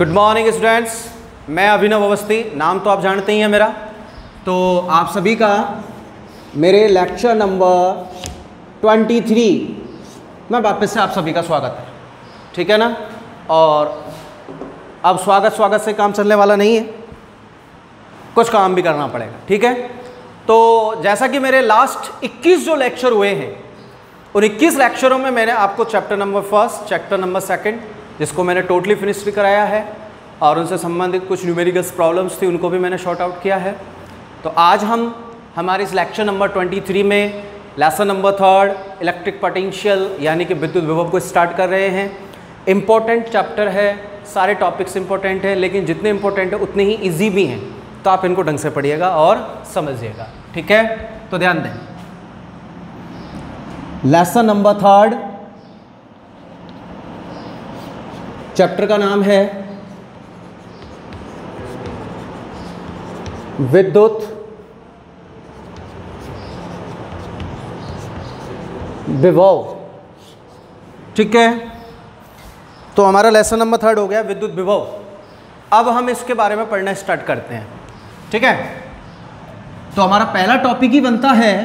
Good morning students, मैं अभिनव अवस्थी, नाम तो आप जानते ही हैं मेरा। तो आप सभी का मेरे लेक्चर नंबर 23 में वापस से आप सभी का स्वागत है, ठीक है ना। और अब स्वागत से काम चलने वाला नहीं है, कुछ काम भी करना पड़ेगा, ठीक है। तो जैसा कि मेरे लास्ट 21 जो लेक्चर हुए हैं, उन 21 लेक्चरों में मैंने आपको चैप्टर नंबर 1, चैप्टर नंबर 2, जिसको मैंने टोटली फिनिश भी कराया है, और उनसे संबंधित कुछ न्यूमेरिकल्स प्रॉब्लम्स थी, उनको भी मैंने शॉर्ट आउट किया है। तो आज हम हमारे इस लेक्चर नंबर 23 में लेसन नंबर 3 इलेक्ट्रिक पोटेंशियल यानी कि विद्युत विभव को स्टार्ट कर रहे हैं। इम्पोर्टेंट चैप्टर है, सारे टॉपिक्स इंपॉर्टेंट हैं, लेकिन जितने इंपॉर्टेंट है उतने ही ईजी भी हैं, तो आप इनको ढंग से पढ़िएगा और समझिएगा, ठीक है। तो ध्यान दें, लेसन नंबर 3 चैप्टर का नाम है विद्युत विभव, ठीक है। तो हमारा लेसन नंबर 3 हो गया विद्युत विभव। अब हम इसके बारे में पढ़ना स्टार्ट करते हैं, ठीक है। तो हमारा पहला टॉपिक ही बनता है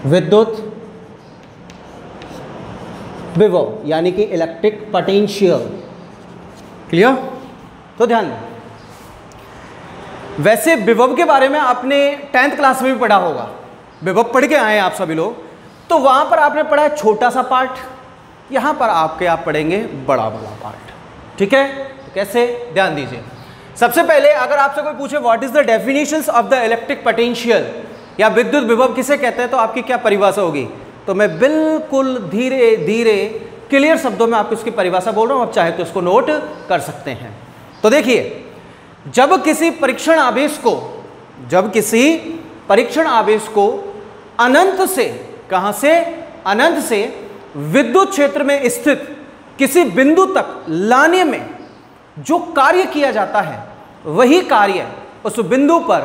विद्युत विभव यानी कि इलेक्ट्रिक पोटेंशियल। क्लियर? तो ध्यान दें, वैसे विभव के बारे में आपने 10th क्लास में भी पढ़ा होगा, विभव पढ़ के आए आप सभी लोग, तो वहां पर आपने पढ़ा है छोटा सा पार्ट, यहां पर आप पढ़ेंगे बड़ा वाला पार्ट, ठीक है। तो कैसे, ध्यान दीजिए। सबसे पहले अगर आपसे कोई पूछे what is the definitions of the electric potential या विद्युत विभव किसे कहते हैं, तो आपकी क्या परिभाषा होगी। तो मैं बिल्कुल धीरे धीरे क्लियर शब्दों में आपको इसकी परिभाषा बोल रहा हूं, आप चाहे तो इसको नोट कर सकते हैं। तो देखिए, जब किसी परीक्षण आवेश को अनंत से, कहां से, अनंत से विद्युत क्षेत्र में स्थित किसी बिंदु तक लाने में जो कार्य किया जाता है, वही कार्य उस बिंदु पर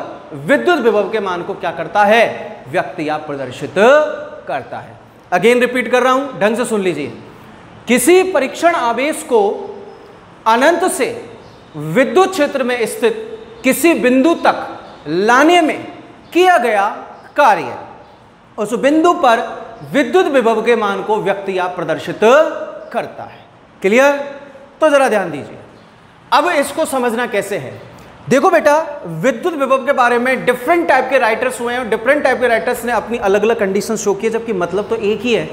विद्युत विभव के मान को क्या करता है, व्यक्त या प्रदर्शित करता है। अगेन रिपीट कर रहा हूं, ढंग से सुन लीजिए। किसी परीक्षण आवेश को अनंत से विद्युत क्षेत्र में स्थित किसी बिंदु तक लाने में किया गया कार्य उस बिंदु पर विद्युत विभव के मान को व्यक्त या प्रदर्शित करता है। क्लियर? तो जरा ध्यान दीजिए, अब इसको समझना कैसे है। देखो बेटा, विद्युत विभव के बारे में डिफरेंट टाइप के राइटर्स हुए हैं और डिफरेंट टाइप के राइटर्स ने अपनी अलग अलग कंडीशन शो की है, जबकि मतलब तो एक ही है,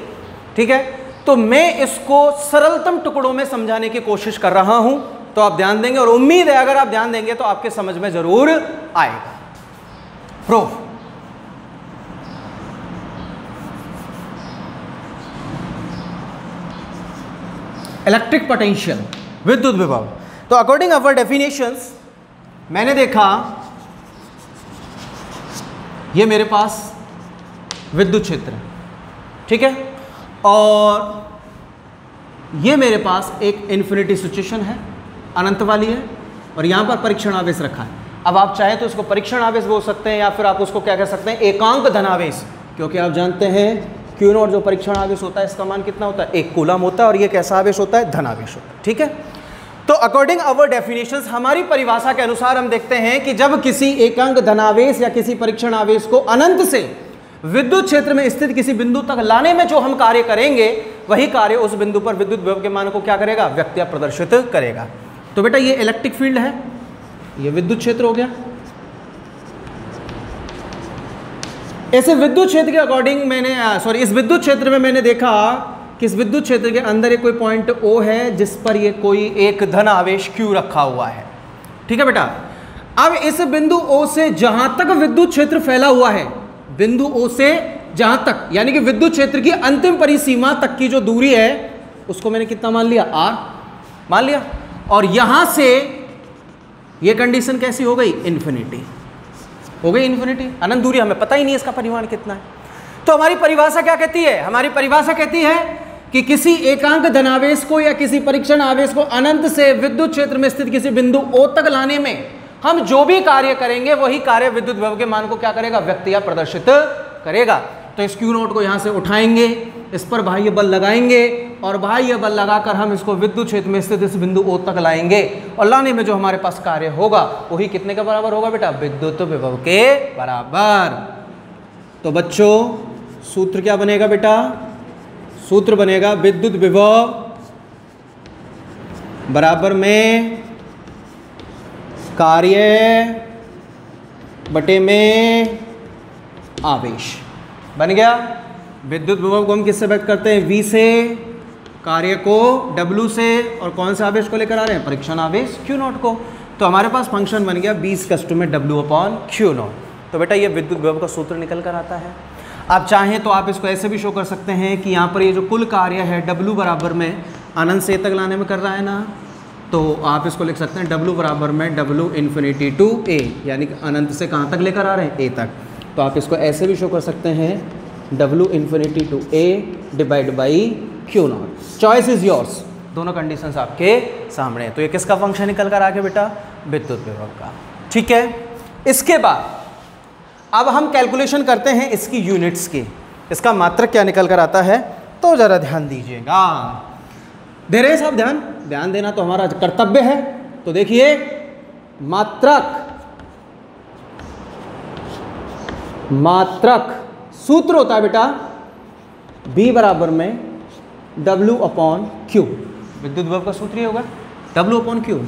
ठीक है। तो मैं इसको सरलतम टुकड़ों में समझाने की कोशिश कर रहा हूं, तो आप ध्यान देंगे और उम्मीद है अगर आप ध्यान देंगे तो आपके समझ में जरूर आएगा। प्रूफ, इलेक्ट्रिक पोटेंशियल, विद्युत विभव। तो अकॉर्डिंग अवर डेफिनेशंस, मैंने देखा ये मेरे पास विद्युत क्षेत्र है, ठीक है, और ये मेरे पास एक इन्फिनिटी सिचुएशन है, अनंत वाली है, और यहां पर परीक्षण आवेश रखा है। अब आप चाहे तो इसको परीक्षण आवेश बोल सकते हैं, या फिर आप उसको क्या कह सकते हैं, एकांक धनावेश, क्योंकि आप जानते हैं Q0 जो परीक्षण आवेश होता है, इसका मान कितना होता है, 1 कूलम होता है, और ये कैसा आवेश होता है, धनावेश होता है, ठीक है। तो अकॉर्डिंग अवर डेफिनेशंस, हमारी परिभाषा के अनुसार हम देखते हैं कि जब किसी एकांक धनावेश या किसी परीक्षण आवेश को अनंत से विद्युत क्षेत्र में स्थित किसी बिंदु तक लाने में जो हम कार्य करेंगे, वही कार्य उस बिंदु पर विद्युत विभव के मान को क्या करेगा, व्यक्त या प्रदर्शित करेगा। तो बेटा ये इलेक्ट्रिक फील्ड है, ये विद्युत क्षेत्र हो गया। ऐसे विद्युत क्षेत्र के अकॉर्डिंग इस विद्युत क्षेत्र में मैंने देखा कि इस विद्युत क्षेत्र के अंदर एक कोई पॉइंट O है, जिस पर ये कोई एक धन आवेश Q रखा हुआ है, ठीक है बेटा। अब इस बिंदु O से जहां तक विद्युत क्षेत्र फैला हुआ है, बिंदु O से जहां तक, यानी कि विद्युत क्षेत्र की अंतिम परिसीमा तक की जो दूरी है, उसको मैंने कितना मान लिया, R मान लिया, और यहां से ये कंडीशन कैसी हो गई, इन्फिनिटी हो गई, इन्फिनिटी, अनंत दूरी, हमें पता ही नहीं इसका परिमाण कितना है। तो हमारी परिभाषा क्या कहती है, हमारी परिभाषा कहती है कि किसी एकांक धनावेश को या किसी परीक्षण आवेश को अनंत से विद्युत क्षेत्र में स्थित किसी बिंदु O तक लाने में हम जो भी कार्य करेंगे, वही कार्य विद्युत विभव के मान को क्या करेगा, व्यक्त या प्रदर्शित करेगा। तो इस Q0 को यहाँ से उठाएंगे, इस पर बाह्य बल लगाएंगे और बाह्य बल लगाकर हम इसको विद्युत क्षेत्र में स्थित इस बिंदु O तक लाएंगे और लाने में जो हमारे पास कार्य होगा वही कितने के बराबर होगा बेटा, विद्युत विभव के बराबर। तो बच्चों सूत्र क्या बनेगा बेटा, सूत्र बनेगा विद्युत विभव बराबर में कार्य बटे में आवेश। बन गया। विद्युत विभव को हम किससे व्यक्त करते हैं, V से, कार्य को W से, और कौन से आवेश को लेकर आ रहे हैं, परीक्षण आवेश Q0 को। तो हमारे पास फंक्शन बन गया 20 में W/Q0। तो बेटा ये विद्युत विभव का सूत्र निकल कर आता है। आप चाहें तो आप इसको ऐसे भी शो कर सकते हैं कि यहाँ पर ये जो कुल कार्य है W बराबर में अनंत से तक लाने में कर रहा है ना, तो आप इसको लिख सकते हैं W बराबर में W इन्फिनिटी टू A, यानी कि अनंत से कहाँ तक लेकर आ रहे हैं, A तक। तो आप इसको ऐसे भी शो कर सकते हैं W infinity to A divide by Q0। Choice is yours, दोनों कंडीशंस आपके सामने। तो ये किसका फंक्शन निकल कर आ गया बेटा, विद्युत विभव का। ठीक है, इसके बाद अब हम कैलकुलेशन करते हैं इसकी यूनिट्स की, इसका मात्रक क्या निकल कर आता है, तो जरा ध्यान दीजिएगा। दे रहे साहब ध्यान देना तो हमारा कर्तव्य है। तो देखिए मात्रक सूत्र होता है बेटा B बराबर में W/Q। विद्युत विभव का सूत्र ये होगा W/Q।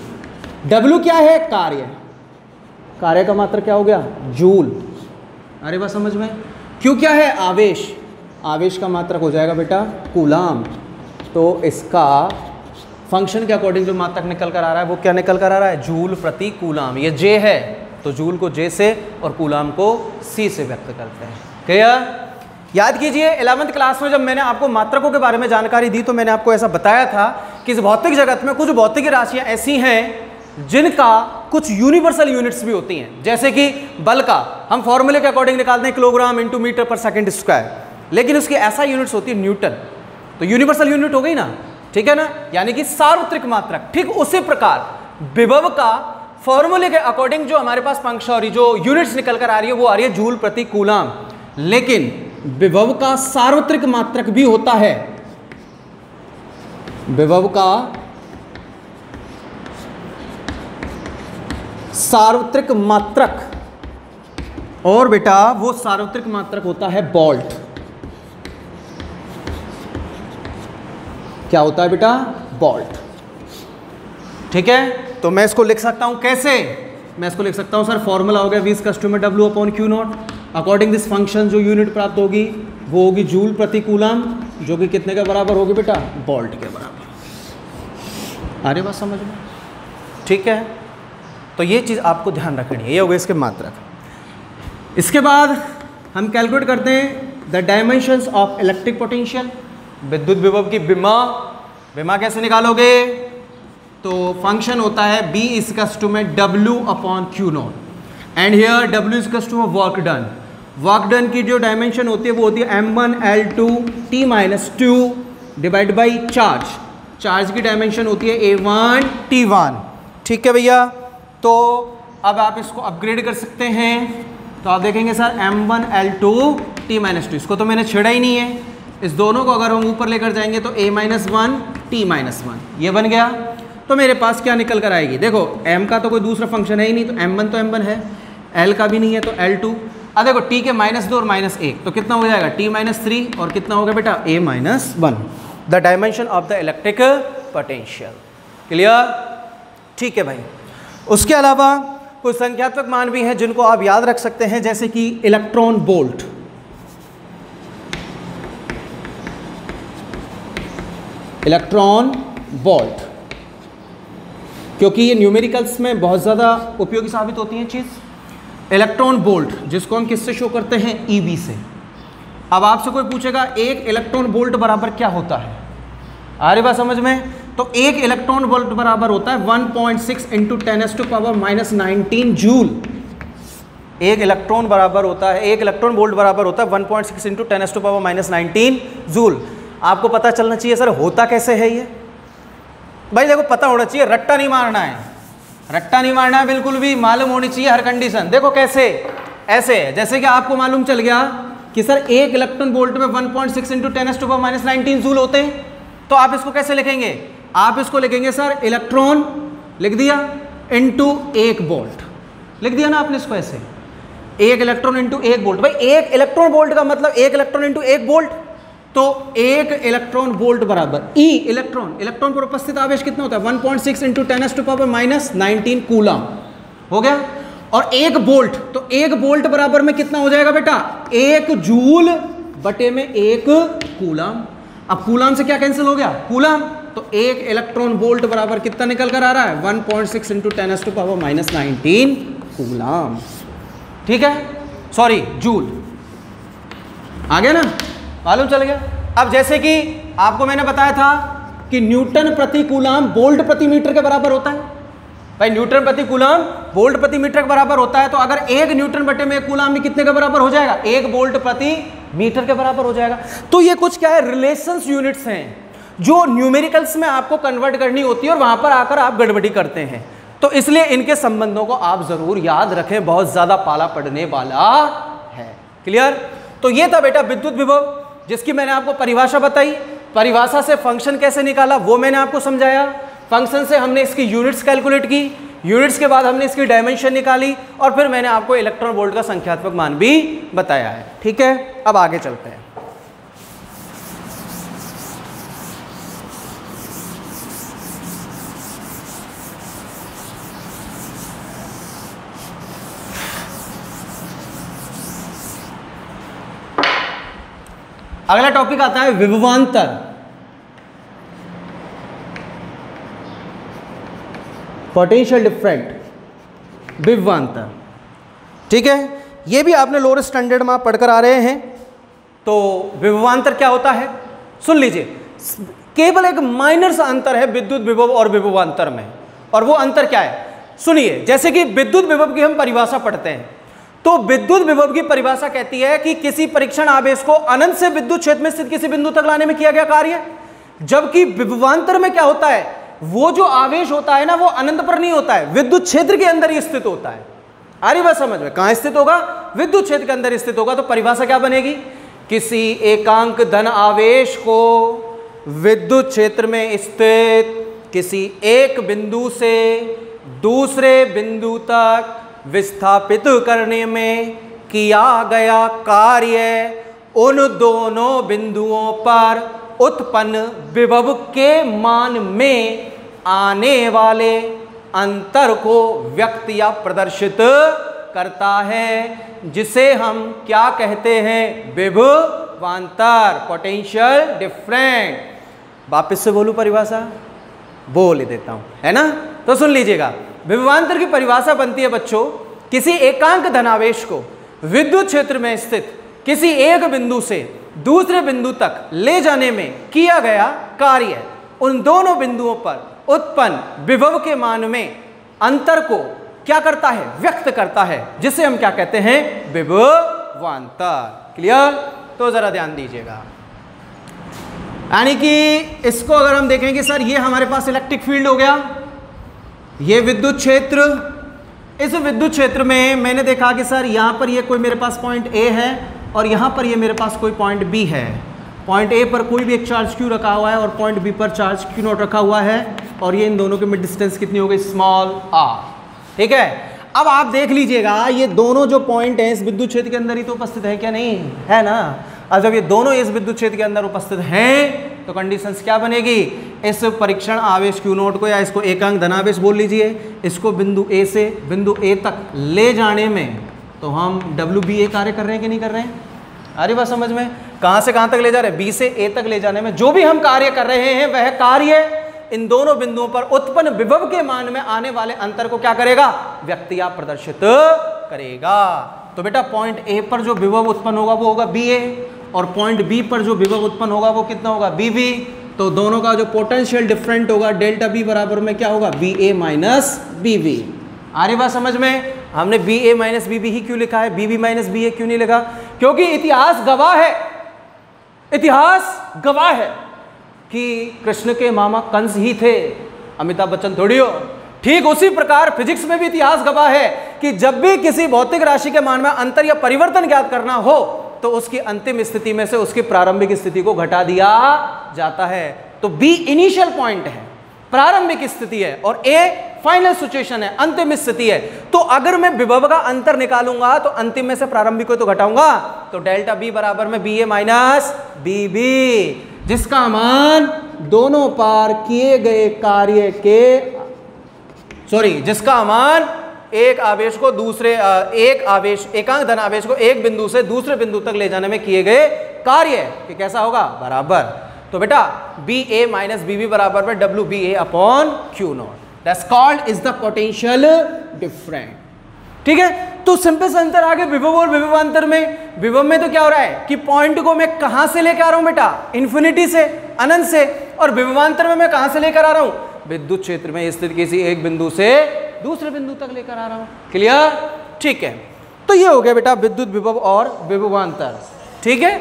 W क्या है, कार्य का मात्रक क्या हो गया, जूल। अरे बात समझ में। Q क्या है, आवेश का मात्रक हो जाएगा बेटा कूलाम। तो इसका फंक्शन के अकॉर्डिंग जो मात्रक निकल कर आ रहा है वो क्या निकल कर आ रहा है, जूल प्रति कूलाम। ये J है तो जूल को J से और कूलाम को C से व्यक्त करते हैं। क्लियर। याद कीजिए 11वीं क्लास में जब मैंने आपको मात्रकों के बारे में जानकारी दी तो मैंने आपको ऐसा बताया था कि इस भौतिक जगत में कुछ भौतिक राशियां ऐसी हैं जिनका कुछ यूनिवर्सल यूनिट्स भी होती हैं। जैसे कि बल का हम फॉर्मूले के अकॉर्डिंग निकालते हैं किलोग्राम इंटू मीटर पर सेकंड स्क्वायर, लेकिन उसकी ऐसा यूनिट्स होती है न्यूटन। तो यूनिवर्सल यूनिट हो गई ना, ठीक है ना, यानी कि सार्वत्रिक मात्रक। ठीक उसी प्रकार विभव का फॉर्मूले के अकॉर्डिंग जो हमारे पास फंक्शन जो यूनिट्स निकल कर आ रही है वो आ रही है जूल प्रति कूलाम। लेकिन विभव का सार्वत्रिक मात्रक भी होता है, विभव का सार्वत्रिक मात्रक, और बेटा वो सार्वत्रिक मात्रक होता है बोल्ट। क्या होता है बेटा, बोल्ट। ठीक है, तो मैं इसको लिख सकता हूं कैसे, मैं इसको लिख सकता हूं सर फॉर्मूला हो गया V में W/Q0। अकॉर्डिंग दिस फंक्शन जो यूनिट प्राप्त होगी वो होगी जूल प्रति कूलाम, जो कि कितने के बराबर होगी बेटा, बोल्ट के बराबर। अरे बात समझ में। ठीक है, तो ये चीज़ आपको ध्यान रखनी है, ये हो गए इसके मात्रक। इसके बाद हम कैलकुलेट करते हैं the dimensions of electric potential, विद्युत विभव की विमा कैसे निकालोगे, तो फंक्शन होता है B में W/Q0 and here W work done. Work done की जो डायमेंशन होती है वो होती है m1L2T-2 डिवाइड बाई चार्ज की डायमेंशन होती है A1T1। ठीक है भैया, तो अब आप इसको अपग्रेड कर सकते हैं। तो आप देखेंगे सर m1L2T-2, इसको तो मैंने छेड़ा ही नहीं है, इस दोनों को अगर हम ऊपर लेकर जाएंगे तो A-1T-1 ये बन गया। तो मेरे पास क्या निकल कर आएगी, देखो m का तो कोई दूसरा फंक्शन है ही नहीं, तो m1 तो m1 है, l का भी नहीं है तो l2। अब देखो t के -2 और -1 तो कितना हो जाएगा T-3, और कितना होगा बेटा A-1, the dimension of the electric potential. Clear. ठीक है भाई, उसके अलावा कुछ संख्यात्मक मान भी हैं जिनको आप याद रख सकते हैं, जैसे कि इलेक्ट्रॉन वोल्ट। इलेक्ट्रॉन वोल्ट क्योंकि ये न्यूमेरिकल्स में बहुत ज़्यादा उपयोगी साबित होती है चीज़। इलेक्ट्रॉन वोल्ट जिसको हम किससे शो करते हैं, EV से। अब आपसे कोई पूछेगा एक इलेक्ट्रॉन वोल्ट बराबर क्या होता है, आ रही बात समझ में। तो एक इलेक्ट्रॉन वोल्ट बराबर होता है 1.6 × 10⁻⁻19 जूल। एक इलेक्ट्रॉन बराबर होता है, एक इलेक्ट्रॉन वोल्ट बराबर होता है 1.6 × 10⁻⁻19 जूल। आपको पता चलना चाहिए सर होता कैसे है ये, भाई देखो पता होना चाहिए, रट्टा नहीं मारना है, रट्टा नहीं मारना है बिल्कुल भी, मालूम होनी चाहिए हर कंडीशन। देखो कैसे, ऐसे जैसे कि आपको मालूम चल गया कि सर एक इलेक्ट्रॉन वोल्ट में 1.6 × 10⁻⁻19 जूल होते हैं, तो आप इसको कैसे लिखेंगे, आप इसको लिखेंगे सर इलेक्ट्रॉन लिख दिया इनटू 1 वोल्ट, लिख दिया ना आपने इसको ऐसे, 1 इलेक्ट्रॉन इंटू 1 वोल्ट। भाई 1 इलेक्ट्रॉन वोल्ट का मतलब 1 इलेक्ट्रॉन इंटू 1 वोल्ट, तो 1 इलेक्ट्रॉन वोल्ट बराबर ई इलेक्ट्रॉन, इलेक्ट्रॉन पर उपस्थित आवेश कितना होता है 1.6 इंटू 10⁻⁻19 कूलम हो गया। और 1 वोल्ट, तो 1 वोल्ट बराबर में कितना हो जाएगा बेटा 1 जूल बटे में 1 कूलम। अब कूलम से क्या कैंसिल हो गया कूलम, तो 1 इलेक्ट्रॉन वोल्ट बराबर कितना निकल कर आ रहा है 1.6 इंटू 10⁻⁻19 कूलम। ठीक है, सॉरी जूल, आ गया ना, मालूम चल गया। अब जैसे कि आपको मैंने बताया था कि न्यूटन प्रति कूलम वोल्ट प्रति मीटर के बराबर होता है। भाई न्यूटन प्रति कूलम वोल्ट प्रति मीटर के बराबर होता है, तो अगर 1 न्यूटन बटे में 1 कूलम में कितने के बराबर हो जाएगा 1 वोल्ट प्रति मीटर के बराबर हो जाएगा। तो ये कुछ क्या है रिलेशंस यूनिट्स हैं जो न्यूमेरिकल्स में आपको कन्वर्ट करनी होती है और वहां पर आकर आप गड़बड़ी करते हैं, तो इसलिए इनके संबंधों को आप जरूर याद रखें, बहुत ज्यादा पाला पड़ने वाला है। क्लियर। तो ये था बेटा विद्युत विभव, जिसकी मैंने आपको परिभाषा बताई, परिभाषा से फंक्शन कैसे निकाला वो मैंने आपको समझाया, फंक्शन से हमने इसकी यूनिट्स कैलकुलेट की, यूनिट्स के बाद हमने इसकी डायमेंशन निकाली, और फिर मैंने आपको इलेक्ट्रॉन वोल्ट का संख्यात्मक मान भी बताया है। ठीक है, अब आगे चलते हैं। अगला टॉपिक आता है विभवांतर। पोटेंशियल डिफरेंट, विभवांतर। ठीक है, ये भी आपने लोअर स्टैंडर्ड में पढ़कर आ रहे हैं। तो विभवांतर क्या होता है सुन लीजिए, केवल एक माइनर सा अंतर है विद्युत विभव और विभवांतर में, और वो अंतर क्या है सुनिए। जैसे कि विद्युत विभव की हम परिभाषा पढ़ते हैं, तो विद्युत विभव की परिभाषा कहती है कि किसी परीक्षण आवेश को अनंत से विद्युत क्षेत्र में स्थित किसी बिंदु तक लाने में किया गया कार्य। जबकि विभवांतर में क्या होता है, वो जो आवेश होता है ना वो अनंत पर नहीं होता है, विद्युत क्षेत्र के अंदर ही स्थित होता है। आ रही बात समझ में, कहां स्थित होगा विद्युत क्षेत्र के अंदर स्थित होगा। तो परिभाषा क्या बनेगी, किसी एकांक धन आवेश को विद्युत क्षेत्र में स्थित किसी एक बिंदु से दूसरे बिंदु तक विस्थापित करने में किया गया कार्य उन दोनों बिंदुओं पर उत्पन्न विभव के मान में आने वाले अंतर को व्यक्त या प्रदर्शित करता है, जिसे हम क्या कहते हैं विभवांतर, पोटेंशियल डिफरेंट। वापस से बोलूं परिभाषा, बोल देता हूं, है ना। तो सुन लीजिएगा, विभवांतर की परिभाषा बनती है बच्चों, किसी एकांक धनावेश को विद्युत क्षेत्र में स्थित किसी एक बिंदु से दूसरे बिंदु तक ले जाने में किया गया कार्य उन दोनों बिंदुओं पर उत्पन्न विभव के मान में अंतर को क्या करता है, व्यक्त करता है, जिसे हम क्या कहते हैं विभवांतर। क्लियर। तो जरा ध्यान दीजिएगा, यानी कि इसको अगर हम देखें कि सर ये हमारे पास इलेक्ट्रिक फील्ड हो गया, ये विद्युत क्षेत्र, इस विद्युत क्षेत्र में मैंने देखा कि सर यहाँ पर ये कोई मेरे पास पॉइंट ए है और यहाँ पर ये मेरे पास कोई पॉइंट बी है। पॉइंट ए पर कोई भी एक चार्ज क्यू रखा हुआ है और पॉइंट बी पर चार्ज क्यू नॉट रखा हुआ है, और ये इन दोनों के मिड डिस्टेंस कितनी हो गई, स्मॉल आर। ठीक है, अब आप देख लीजिएगा ये दोनों जो पॉइंट हैं इस विद्युत क्षेत्र के अंदर ही तो उपस्थित है क्या, नहीं है ना। और जब ये दोनों इस विद्युत क्षेत्र के अंदर उपस्थित हैं तो कंडीशंस क्या बनेगी, इस परीक्षण आवेश क्यू नोट को या इसको एकांक धनावेश बोल लीजिए, इसको बिंदु ए से बिंदु ए तक ले जाने में तो हम WBA कार्य कर रहे हैं कि नहीं कर रहे हैं। अरे बात समझ में, कहां से कहां तक ले जा रहे हैं, बी से ए तक ले जाने में जो भी हम कार्य कर रहे हैं वह कार्य इन दोनों बिंदुओं पर उत्पन्न विभव के मान में आने वाले अंतर को क्या करेगा, व्यक्त या प्रदर्शित करेगा। तो बेटा पॉइंट ए पर जो विभव उत्पन्न होगा वो होगा BA, और पॉइंट बी पर जो विभव उत्पन्न होगा वो कितना होगा BB। तो दोनों का जो पोटेंशियल डिफरेंट होगा डेल्टा B बराबर में क्या होगा BA माइनस BB। आ रही बात समझ में, हमने BA माइनस BB ही क्यों लिखा है, BB माइनस BA क्यों नहीं लिखा, क्योंकि इतिहास गवाह है, इतिहास गवाह है कि कृष्ण के मामा कंस ही थे, अमिताभ बच्चन थोड़ी हो। ठीक उसी प्रकार फिजिक्स में भी इतिहास गवाह है कि जब भी किसी भौतिक राशि के मान में अंतर या परिवर्तन ज्ञात करना हो तो उसकी अंतिम स्थिति में से उसकी प्रारंभिक स्थिति को घटा दिया जाता है। तो बी इनिशियल पॉइंट है, प्रारंभिक स्थिति है, और ए फाइनल सिचुएशन है, अंतिम स्थिति है। तो अगर मैं विभव का अंतर निकालूंगा तो अंतिम में से प्रारंभिक को तो घटाऊंगा, तो डेल्टा बी बराबर में B A minus B B, जिसका मान दोनों पार किए गए कार्य के जिसका मान एक आवेश को दूसरे एकांक धन आवेश को एक बिंदु से दूसरे बिंदु तक ले जाने में किए गए कार्य कि कैसा होगा, बराबर। तो बेटा B A minus B B बराबर में W B A upon Q not, that's called is the potential difference. ठीक है, तो सिंपल सा अंतर आगे विभव और विभवांतर में। विभव में तो क्या हो रहा है कि पॉइंट को मैं कहां से लेकर आ रहा हूं बेटा, इन्फिनिटी से, अनंत से, और विभवांतर में मैं कहां से लेकर आ रहा हूं, विद्युत क्षेत्र में स्थित किसी एक बिंदु से दूसरे बिंदु तक लेकर आ रहा हूं। क्लियर? ठीक है, तो ये हो गया बेटा विद्युत विभव और विभवांतर। ठीक है,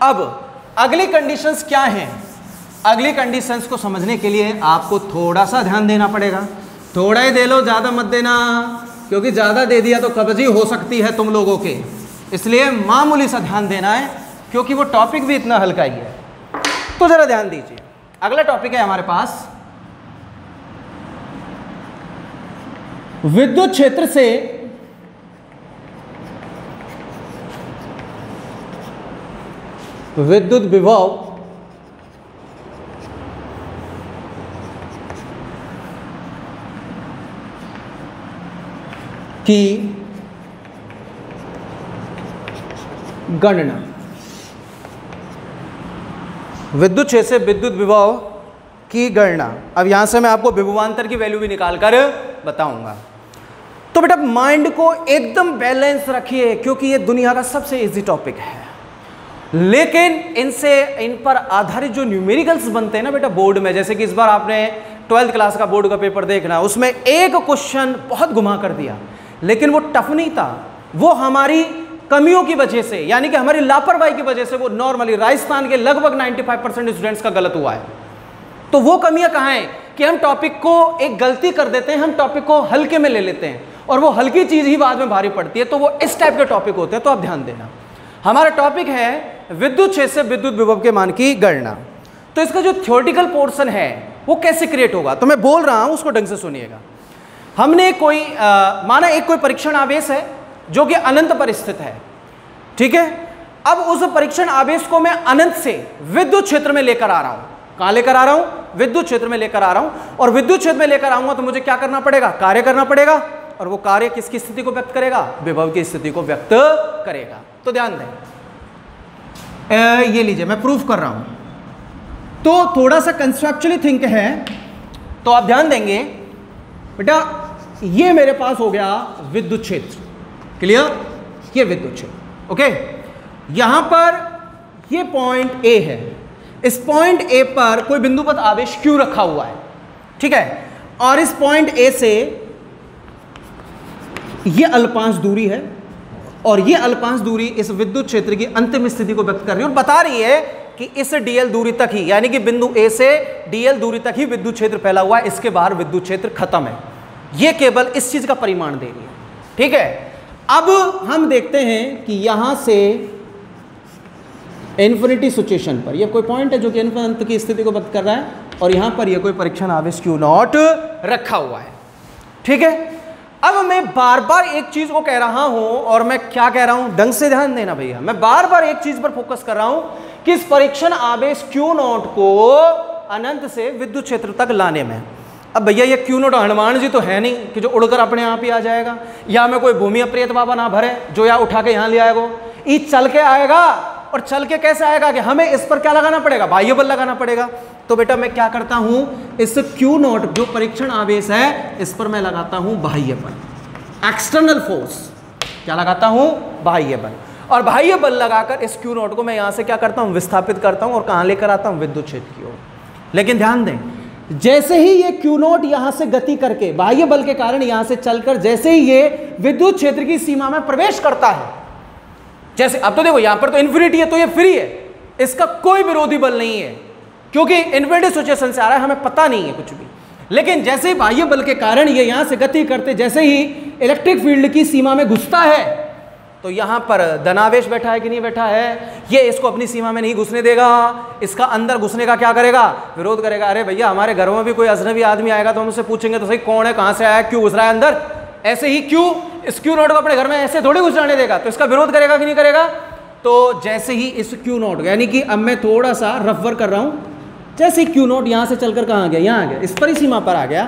अब अगली कंडीशंस क्या हैं? अगली कंडीशंस को समझने के लिए आपको थोड़ा सा ध्यान देना पड़ेगा। थोड़ा ही दे लो, ज्यादा मत देना, क्योंकि ज्यादा दे दिया तो कब्जी हो सकती है तुम लोगों के, इसलिए मामूली सा ध्यान देना है, क्योंकि वो टॉपिक भी इतना हल्का ही है। तो जरा ध्यान दीजिए, अगला टॉपिक है हमारे पास विद्युत क्षेत्र से विद्युत विभव की गणना। विद्युत क्षेत्र से विद्युत विभव की गणना। अब यहां से मैं आपको विभवांतर की वैल्यू भी निकाल कर बताऊंगा। तो बेटा माइंड को एकदम बैलेंस रखिए, क्योंकि ये दुनिया का सबसे इजी टॉपिक है, लेकिन इन पर आधारित जो न्यूमेरिकल्स बनते हैं ना बेटा बोर्ड में, जैसे कि इस बार आपने 12th क्लास का बोर्ड का पेपर देखना, उसमें एक क्वेश्चन बहुत घुमा कर दिया, लेकिन वो टफ नहीं था, वो हमारी कमियों की वजह से, यानी कि हमारी लापरवाही की वजह से वो नॉर्मली राजस्थान के लगभग 95% स्टूडेंट्स का गलत हुआ है। तो वो कमियां कहां हैं कि हम टॉपिक को एक गलती कर देते हैं, हम टॉपिक को हल्के में ले लेते हैं, और वो हल्की चीज ही बाद में भारी पड़ती है। तो वो इस टाइप के टॉपिक होते हैं, तो आप ध्यान देना। हमारा टॉपिक है विद्युत क्षेत्र से विद्युत विभव के मान की गणना। तो इसका जो थ्योरेटिकल पोर्शन है वो कैसे क्रिएट होगा, तो मैं बोल रहा हूं उसको ढंग से सुनिएगा। हमने कोई माना एक कोई परीक्षण आवेश है जो कि अनंत पर स्थित है, ठीक है। अब उस परीक्षण आवेश को मैं अनंत से विद्युत क्षेत्र में लेकर आ रहा हूं। कहां लेकर आ रहा हूं? विद्युत क्षेत्र में लेकर आ रहा हूं। और विद्युत क्षेत्र में लेकर आऊंगा तो मुझे क्या करना पड़ेगा? कार्य करना पड़ेगा, और वो कार्य किसकी स्थिति को व्यक्त करेगा? विभव की स्थिति को व्यक्त करेगा। तो ध्यान दें, ये लीजिए मैं प्रूफ कर रहा हूं, तो थोड़ा सा कंसेप्चुअली थिंक है, तो आप ध्यान देंगे बेटा। ये मेरे पास हो गया विद्युत क्षेत्र, क्लियर? ये विद्युत क्षेत्र, ओके। यहां पर ये पॉइंट ए है, इस पॉइंट ए पर कोई बिंदुपत आवेश Q रखा हुआ है, ठीक है। और इस पॉइंट ए से ये अल्पांश दूरी है, और ये अल्पांश दूरी इस विद्युत क्षेत्र की अंतिम स्थिति को व्यक्त कर रही है और बता रही है कि इस डीएल दूरी तक ही, यानी कि बिंदु ए से डीएल दूरी तक ही विद्युत क्षेत्र फैला हुआ है, इसके बाहर विद्युत क्षेत्र खत्म है। ये केवल इस चीज का परिमाण दे रही है, ठीक है। अब हम देखते हैं कि यहां से इन्फिनिटी सिचुएशन पर ये कोई पॉइंट है जो कि अनंत की स्थिति को व्यक्त कर रहा है, और यहां पर ये कोई परीक्षण आवेश Q नॉट रखा हुआ है, ठीक है। अब मैं बार बार एक चीज को कह रहा हूं, और मैं क्या कह रहा हूं ढंग से ध्यान देना भैया। मैं बार बार एक चीज पर फोकस कर रहा हूं कि इस परीक्षण आवेश Q नॉट को अनंत से विद्युत क्षेत्र तक लाने में। अब भैया ये Q नॉट हनुमान जी तो है नहीं कि जो उड़कर अपने आप ही आ जाएगा, या मैं कोई भूमि अप्रियत बाबा ना भरे जो या उठा के यहां ले आएगा। ये चल के आएगा, और चल के कैसे आएगा कि हमें इस पर क्या लगाना पड़ेगा? बाह्य बल लगाना पड़ेगा। तो बेटा मैं क्या करता हूं, इस Q नॉट जो परीक्षण आवेश है इस पर मैं लगाता हूं बाह्य बल, एक्सटर्नल फोर्स। क्या लगाता हूं? बाह्य बल। और बाह्य बल लगाकर इस Q नॉट को मैं यहां से क्या करता हूं? विस्थापित करता हूं, और कहां लेकर आता हूं? विद्युत क्षेत्र की ओर। लेकिन ध्यान दें, जैसे ही ये Q नॉट यहां से गति करके बाह्य बल के कारण यहां से चलकर जैसे ही ये विद्युत क्षेत्र की सीमा में प्रवेश करता है, जैसे अब तो देखो यहां पर तो इन्फिनिटी है, तो ये फ्री है, इसका कोई विरोधी बल नहीं है, क्योंकि इन्फिनिटी सिचुएशन से आ रहा है, हमें पता नहीं है कुछ भी। लेकिन जैसे ही बाह्य बल के कारण ये यहां से गति करते, जैसे ही इलेक्ट्रिक फील्ड की सीमा में घुसता है, तो यहां पर धनावेश बैठा है कि नहीं बैठा है, ये इसको अपनी सीमा में नहीं घुसने देगा, इसका अंदर घुसने का क्या करेगा, विरोध करेगा। अरे भैया हमारे घरों में भी कोई अजनबी आदमी आएगा तो हम उससे पूछेंगे तो सही कौन है, कहां से आया, क्यों घुस रहा है अंदर, ऐसे ही क्यों इस क्यू नोट को अपने घर में ऐसे थोड़ी घुस जाने देगा, तो इसका विरोध करेगा कि नहीं करेगा। तो जैसे ही इस क्यू नोट, यानी कि अब मैं थोड़ा सा रफ वर्क कर रहा हूं, जैसे क्यू नोट यहां से चलकर कहां आ गया, यहां आ गया, इस पर ही सीमा पर आ गया,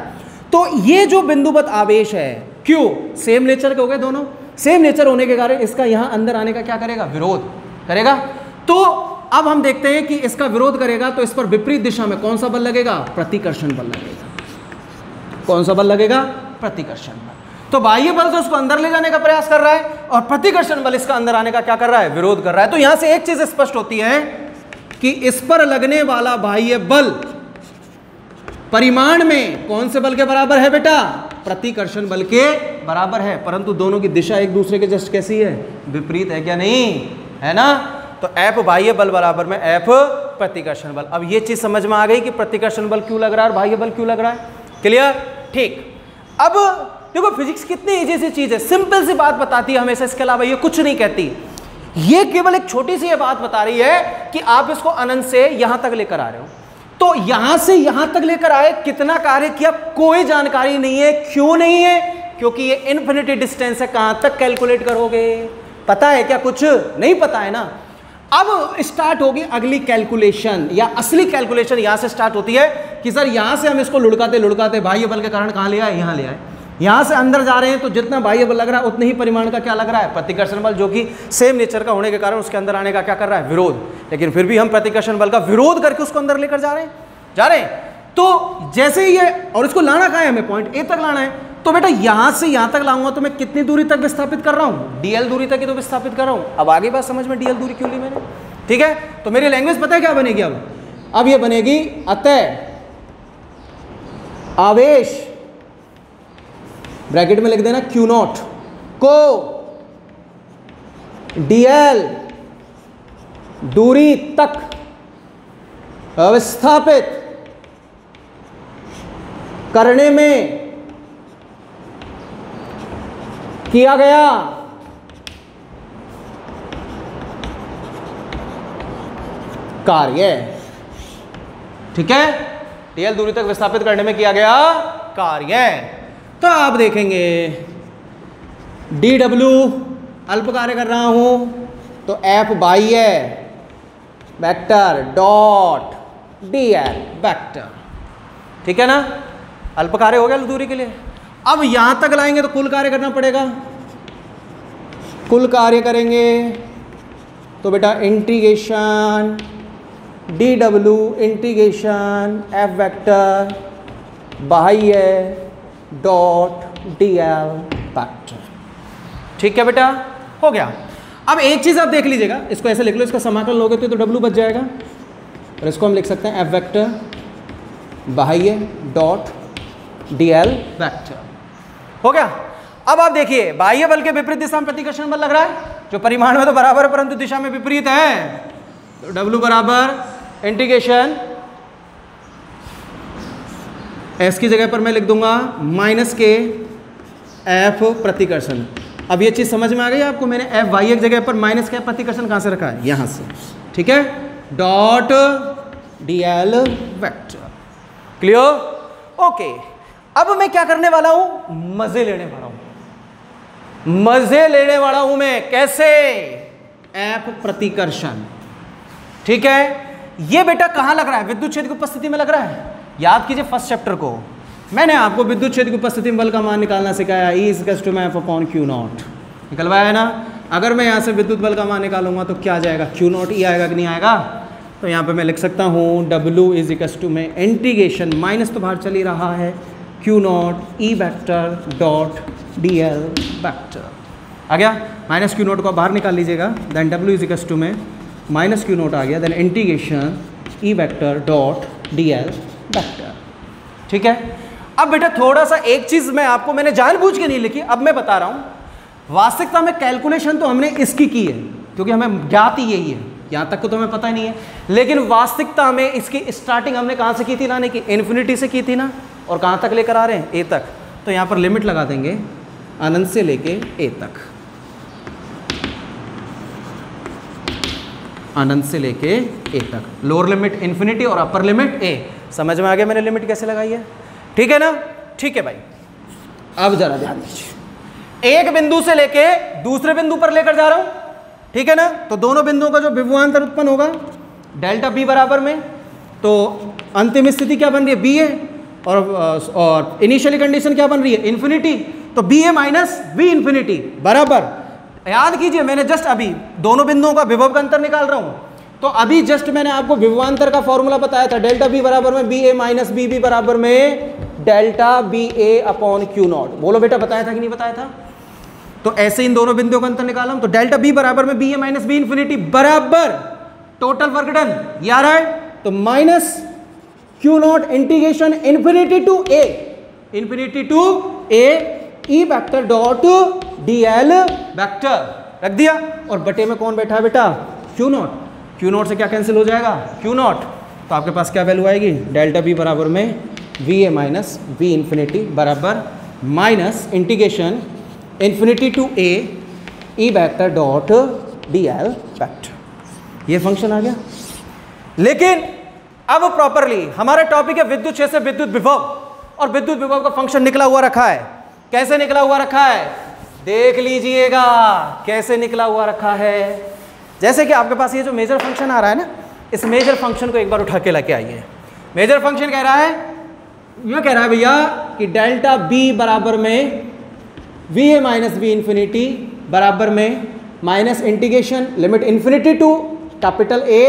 तो ये जो बिंदुवत आवेश है क्यू, सेम नेचर के हो गए दोनों, सेम नेचर होने के कारण इसका यहां अंदर आने का क्या करेगा, विरोध करेगा। तो अब हम देखते हैं कि इसका विरोध करेगा तो इस पर विपरीत दिशा में कौन सा बल लगेगा, प्रतिकर्षण बल लगेगा। कौन सा बल लगेगा, प्रतिकर्षण बल। तो बाह्य बल तो उसको अंदर ले जाने का प्रयास कर रहा है और प्रतिकर्षण बल इसका अंदर आने का क्या कर रहा है, विरोध कर रहा है। तो यहां से एक चीज स्पष्ट होती है कि इस पर लगने वाला बाह्य बल परिमाण में कौन से बल के बराबर है बेटा, प्रतिकर्षण बल के बराबर है, परंतु दोनों की दिशा एक दूसरे के जस्ट कैसी है, विपरीत है क्या, नहीं है ना। तो F बाह्य बल बराबर में F प्रतिकर्षण बल। अब ये चीज समझ में आ गई कि प्रतिकर्षण बल क्यों लग रहा है और बाह्य बल क्यों लग रहा है, क्लियर, ठीक। अब देखो फिजिक्स कितनी इजी सी चीज है, सिंपल सी बात बताती है हमेशा, इसके अलावा ये कुछ नहीं कहती। ये केवल एक छोटी सी ये बात बता रही है कि आप इसको अनंत से यहां तक लेकर आ रहे हो, तो यहां से यहां तक लेकर आए, कितना कार्य किया कोई जानकारी नहीं है। क्यों नहीं है, क्योंकि ये इन्फिनिटी डिस्टेंस है, कहां तक कैलकुलेट करोगे, पता है क्या, कुछ नहीं पता है ना। अब स्टार्ट होगी अगली कैलकुलेशन, या असली कैलकुलेशन यहां से स्टार्ट होती है कि सर यहां से हम इसको लुढ़काते लुढ़काते बाह्य बल के कारण कहां ले आए, यहां ले आए, यहां से अंदर जा रहे हैं तो जितना बाह्य बल लग रहा है उतने ही परिमाण का क्या लग रहा है, प्रतिकर्षण बल, जो कि सेम नेचर का होने के कारण उसके अंदर आने का क्या कर रहा है, विरोध। लेकिन फिर भी हम प्रतिकर्षण बल का विरोध करके उसको अंदर लेकर जा रहे हैं। तो जैसे ही ये, और इसको लाना कहां है, हमें पॉइंट ए तक लाना है, तो बेटा यहां से यहां तक लाऊंगा तो मैं कितनी दूरी तक विस्थापित कर रहा हूं, डीएल दूरी तक ही तो विस्थापित कर रहा हूं। अब आगे बात समझ में, डीएल दूरी क्यों ली मैंने, ठीक है। तो मेरी लैंग्वेज पता है क्या बनेगी, अब ये बनेगी अतः आवेश, ब्रैकेट में लिख देना क्यू नॉट को डीएल दूरी तक विस्थापित करने में किया गया कार्य, ठीक है, डीएल दूरी तक विस्थापित करने में किया गया कार्य। तो आप देखेंगे डी डब्ल्यू अल्प कार्य कर रहा हूं तो एफ बाह्य वेक्टर डॉट डीएल वेक्टर, ठीक है ना, अल्प कार्य हो गया दूरी के लिए। अब यहां तक लाएंगे तो कुल कार्य करना पड़ेगा, कुल कार्य करेंगे तो बेटा integration D W integration F vector बाह्य डॉट डीएल वेक्टर, ठीक है बेटा, हो गया। अब एक चीज आप देख लीजिएगा, इसको ऐसे लिख लो, इसका समाकलन लोगे तो डब्ल्यू बच जाएगा और इसको हम लिख सकते हैं एफ वेक्टर बाह्य डॉट डीएल वेक्टर, हो गया। अब आप देखिए बाह्य बल के विपरीत दिशा में प्रतिकर्षण बल लग रहा है, जो परिमाण में तो बराबर है परंतु दिशा में विपरीत है, तो डब्ल्यू बराबर इंटीग्रेशन एस की जगह पर मैं लिख दूंगा माइनस के एफ प्रतिकर्षण। अब ये चीज समझ में आ गई आपको, मैंने एफ वाई की जगह पर माइनस के प्रतिकर्षण कहां से रखा है, यहां से, ठीक है, dot DL vector, clear, okay. अब मैं क्या करने वाला हूं, मजे लेने वाला हूं, मजे लेने वाला हूं मैं, कैसे, एफ प्रतिकर्षण, ठीक है। ये बेटा कहां लग रहा है, विद्युत क्षेत्र की उपस्थिति में लग रहा है। याद कीजिए फर्स्ट चैप्टर को, मैंने आपको विद्युत क्षेत्र की उपस्थिति में बल का मान निकालना सिखाया, E equals to F upon Q not, निकलवाया है ना। अगर मैं यहाँ से विद्युत बल का मान निकालूंगा तो क्या आ जाएगा, क्यू नॉट ई आएगा कि नहीं आएगा। तो यहाँ पे मैं लिख सकता हूँ W इज इक्वल्स टू में इंटीग्रेशन, माइनस तो बाहर चल ही रहा है, q naught E vector dot D L vector, आ गया। माइनस क्यू नॉट को बाहर निकाल लीजिएगा, then W is equals to में माइनस क्यू नॉट आ गया, then integration E vector dot D L vector, ठीक है। अब बेटा थोड़ा सा एक चीज मैं आपको, मैंने जानबूझ के नहीं लिखी, अब मैं बता रहा हूं। वास्तविकता में कैलकुलेशन तो हमने इसकी की है क्योंकि हमें ज्ञात ही यही है, यहां तक को तो हमें पता ही नहीं है, लेकिन वास्तविकता में इसकी स्टार्टिंग हमने कहां से की थी, लाने की इन्फिनिटी से की थी ना, और कहां तक लेकर आ रहे हैं, ए तक। तो यहां पर लिमिट लगा देंगे अनंत से लेके ए तक, अनंत से लेके ए तक, लोअर लिमिट इन्फिनिटी और अपर लिमिट ए। समझ में आ गया मैंने लिमिट कैसे लगाई है? ठीक है ना? ठीक है भाई, अब जरा ध्यान दीजिए, एक बिंदु से लेके दूसरे बिंदु पर लेकर जा रहा हूं, ठीक है ना? तो दोनों बिंदुओं का जो विभवांतर उत्पन्न होगा डेल्टा बी बराबर में, तो अंतिम स्थिति क्या बन रही है? बी ए, और इनिशियली कंडीशन क्या बन रही है? इन्फिनिटी। तो B A minus B infinity बराबर, याद कीजिए मैंने जस्ट अभी दोनों बिंदुओं का विभव का अंतर निकाल रहा हूं, तो अभी जस्ट मैंने आपको विभवांतर का फॉर्मूला बताया था, डेल्टा बी बराबर में B A minus B B बराबर में delta B A upon Q not. बोलो बेटा, बताया था कि नहीं बताया था? तो ऐसे इन दोनों बिंदुओं का अंतर निकाला, तो डेल्टा बी बराबर में B A minus B infinity बराबर टोटल वर्क डन ये आ रहा है, तो minus Q not integration infinity to A E vector dot D L vector रख दिया, और बटे में कौन बैठा है बेटा? Q not. क्यू नॉट से क्या कैंसिल हो जाएगा? Q not. तो आपके पास क्या वैल्यू आएगी? डेल्टा बी बराबर में V A minus V infinity बराबर minus integration infinity to A E vector dot D L vector. ये फंक्शन आ गया। लेकिन अब प्रॉपरली हमारा टॉपिक है विद्युत क्षेत्र से विद्युत विभव, और विद्युत विभव का फंक्शन निकला हुआ रखा है। कैसे निकला हुआ रखा है? देख लीजिएगा कैसे निकला हुआ रखा है। जैसे कि आपके पास ये जो मेजर फंक्शन आ रहा है ना, इस मेजर फंक्शन को एक बार उठा के लेके आइए। मेजर फंक्शन कह रहा है, ये कह रहा है भैया कि डेल्टा बी बराबर में V A minus V infinity बराबर में minus integration limit infinity to capital A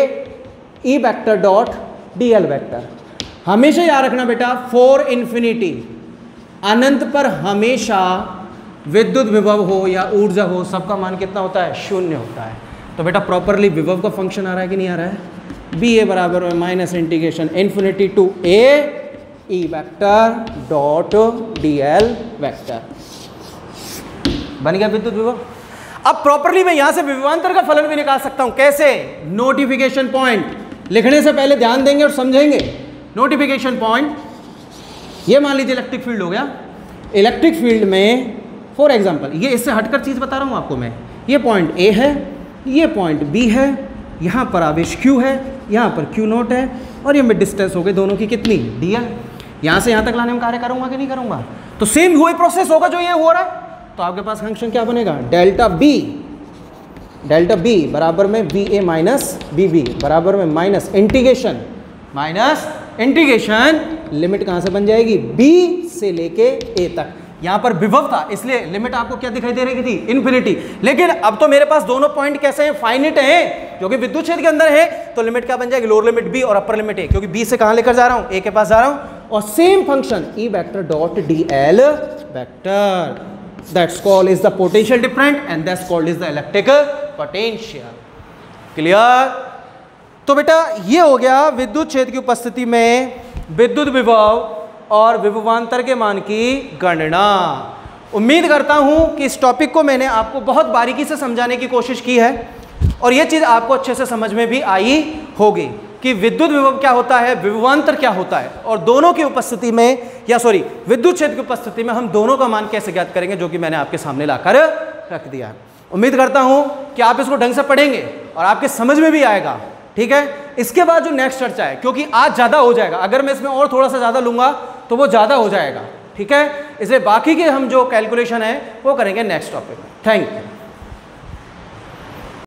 E vector dot D L vector. हमेशा याद रखना बेटा, फॉर इन्फिनिटी अनंत पर हमेशा विद्युत विभव हो या ऊर्जा हो, सबका मान कितना होता है? शून्य होता है। तो बेटा प्रॉपरली विभव का फंक्शन आ रहा है कि नहीं आ रहा है? बी ए बराबर में minus integration infinity to A E vector dot D L vector बन गया विद्युत विभव। अब प्रॉपरली मैं यहां से विभवांतर का फलन भी निकाल सकता हूं। कैसे? नोटिफिकेशन पॉइंट लिखने से पहले ध्यान देंगे और समझेंगे। नोटिफिकेशन पॉइंट, ये मान लीजिए इलेक्ट्रिक फील्ड हो गया। इलेक्ट्रिक फील्ड में फॉर एग्जांपल, ये इससे हटकर चीज बता रहा हूं आपको मैं, ये पॉइंट ए है, ये पॉइंट बी है, यहां पर आवेश Q है, यहां पर Q नॉट है, और ये मिड डिस्टेंस हो गई दोनों की कितनी? DL। यहां से यहां तक लाने में कार्य करूंगा कि नहीं करूंगा? तो सेम वही प्रोसेस होगा जो ये हो रहा है। तो आपके पास फंक्शन क्या बनेगा? डेल्टा बी बराबर में B A minus B B बराबर में माइनस इंटीग्रेशन लिमिट कहां से बन जाएगी? बी से लेके ए तक। यहां पर विभव था इसलिए लिमिट आपको क्या दिखाई दे रही थी? इन्फिनिटी। लेकिन अब तो मेरे पास दोनों पॉइंट कैसे हैं? फाइनिट हैं, क्योंकि विद्युत क्षेत्र के अंदर है, तो लिमिट क्या बन जाएगी? लोअर लिमिट बी और अपर लिमिट ए, क्योंकि बी से कहां लेकर जा रहा हूं? ए के पास जा रहा हूं। और same function E vector dot D L vector, that's called is the potential different and that's called is the electric potential. Clear? तो बेटा ये हो गया विद्युत क्षेत्र की उपस्थिति में विद्युत विभव और विभवांतर के मान की गणना। उम्मीद करता हूं कि इस टॉपिक को मैंने आपको बहुत बारीकी से समझाने की कोशिश की है, और यह चीज आपको अच्छे से समझ में भी आई होगी कि विद्युत विभव क्या होता है, विभवांतर क्या होता है, और दोनों की उपस्थिति में, या सॉरी विद्युत क्षेत्र की उपस्थिति में हम दोनों का मान कैसे ज्ञात करेंगे, जो कि मैंने आपके सामने लाकर रख दिया है। उम्मीद करता हूं कि आप इसको ढंग से पढ़ेंगे और आपके समझ में भी आएगा। ठीक है, इसके बाद जो नेक्स्ट चर्चा है, क्योंकि आज ज्यादा हो जाएगा, अगर मैं इसमें और थोड़ा सा ज्यादा लूंगा तो वो ज्यादा हो जाएगा। ठीक है, इसलिए बाकी के हम जो कैलकुलेशन है वो करेंगे नेक्स्ट टॉपिक में। Thank you.